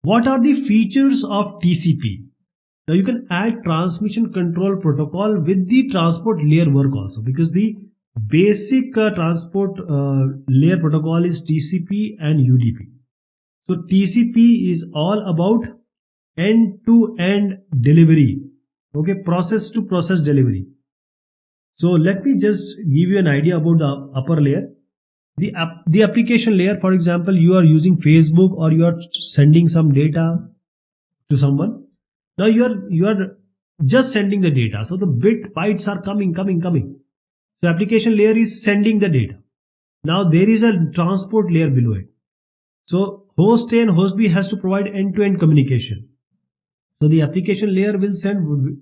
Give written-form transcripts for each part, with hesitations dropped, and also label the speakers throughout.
Speaker 1: What are the features of TCP? Now you can add transmission control protocol with the transport layer work also, because the basic transport layer protocol is TCP and UDP. So TCP is all about end-to-end delivery, okay, process to process delivery. So let me just give you an idea about the upper layer. The application layer, for example, you are using Facebook or you are sending some data to someone. Now you are just sending the data. So the bytes are coming. So application layer is sending the data. Now there is a transport layer below it. So host A and host B has to provide end-to-end communication. So the application layer will send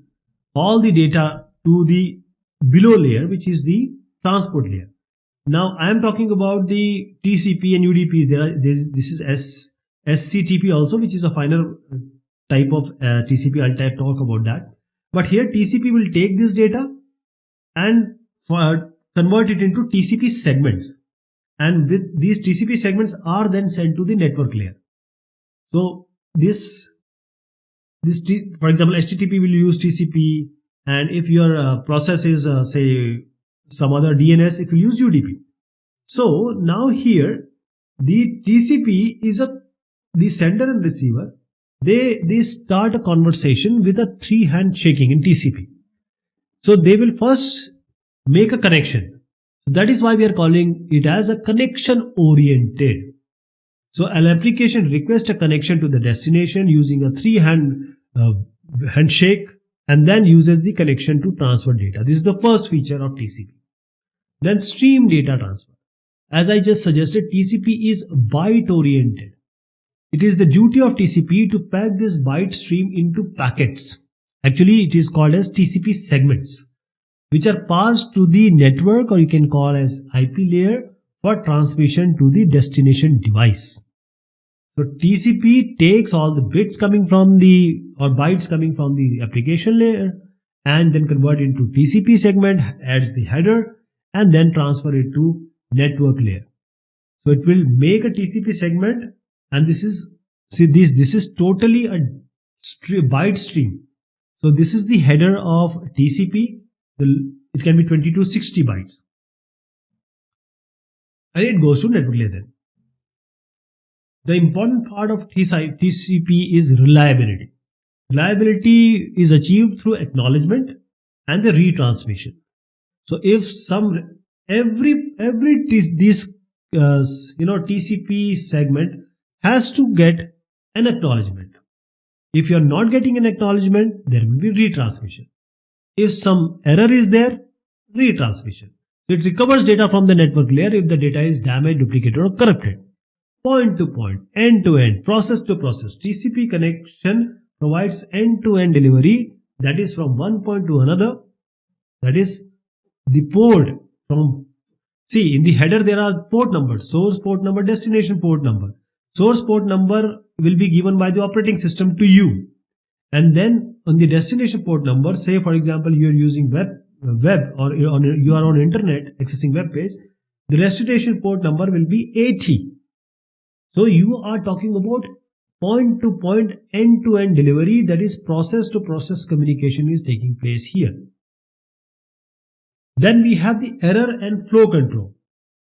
Speaker 1: all the data to the below layer, which is the transport layer. Now I am talking about the TCP and UDP. This is SCTP also, which is a finer type of TCP. I'll talk about that. But here TCP will take this data and convert it into TCP segments. And with these TCP segments are then sent to the network layer. So for example, HTTP will use TCP, and if your process is say some other DNS, it will use UDP. So now here the TCP is the sender and receiver. They start a conversation with a three hand shaking in TCP. So they will first make a connection. That is why we are calling it as a connection oriented. So an application requests a connection to the destination using a three hand handshake, and then uses the connection to transfer data. This is the first feature of TCP. Then stream data transfer. As I just suggested, TCP is byte oriented. It is the duty of TCP to pack this byte stream into packets. Actually, it is called as TCP segments, which are passed to the network, or you can call as IP layer, for transmission to the destination device. So TCP takes all the bits coming from bytes coming from the application layer and then convert it into TCP segment, adds the header, and then transfer it to network layer. So it will make a TCP segment, and this is totally a byte stream. So this is the header of TCP. It can be 20 to 60 bytes, and it goes to network layer then. The important part of TCP is reliability. Reliability is achieved through acknowledgement and the retransmission. So if TCP segment has to get an acknowledgement. If you are not getting an acknowledgement, there will be retransmission. If some error is there, retransmission. It recovers data from the network layer if the data is damaged, duplicated, or corrupted. Point to point, end to end, process to process. TCP connection provides end-to-end delivery, that is from one point to another. That is the port from, see, in the header there are port numbers, source port number, destination port number. Source port number will be given by the operating system to you. And then on the destination port number, say for example you are using web or you are on internet accessing web page, the destination port number will be 80. So you are talking about point to point, end to end delivery, that is process to process communication is taking place here. Then we have the error and flow control.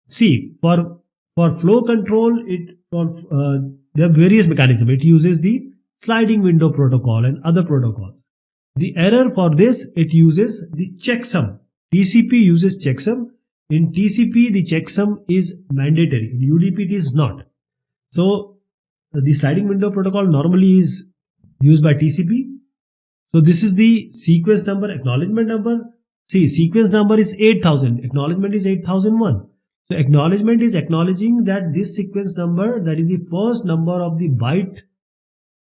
Speaker 1: See, for flow control, there are various mechanisms. It uses the sliding window protocol and other protocols. The error for this, it uses the checksum. TCP uses checksum. In TCP, the checksum is mandatory. In UDP, it is not. So the sliding window protocol normally is used by TCP. So this is the sequence number, acknowledgement number. See, sequence number is 8000, acknowledgement is 8001. So acknowledgement is acknowledging that this sequence number, that is the first number of the byte,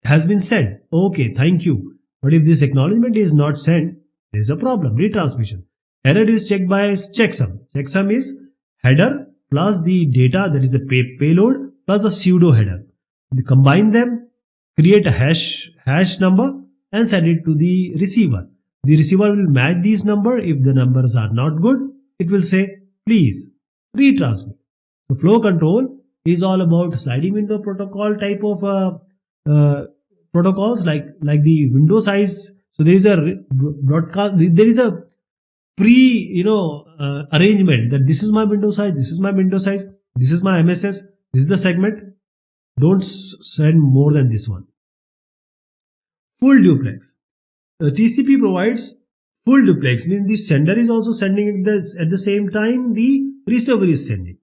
Speaker 1: has been sent. Okay, thank you. But if this acknowledgement is not sent, there is a problem, retransmission. Error is checked by checksum. Checksum is header plus the data, that is the payload, plus a pseudo header. We combine them, create a hash number, and send it to the receiver. The receiver will match these numbers. If the numbers are not good, it will say, please retransmit. So flow control is all about sliding window protocol type of protocols like the window size. So there is a broadcast, there is a pre arrangement that this is my window size, this is my window size, this is my MSS, this is the segment. Don't send more than this one. Full duplex. TCP provides full duplex, means the sender is also sending it at the same time the receiver is sending.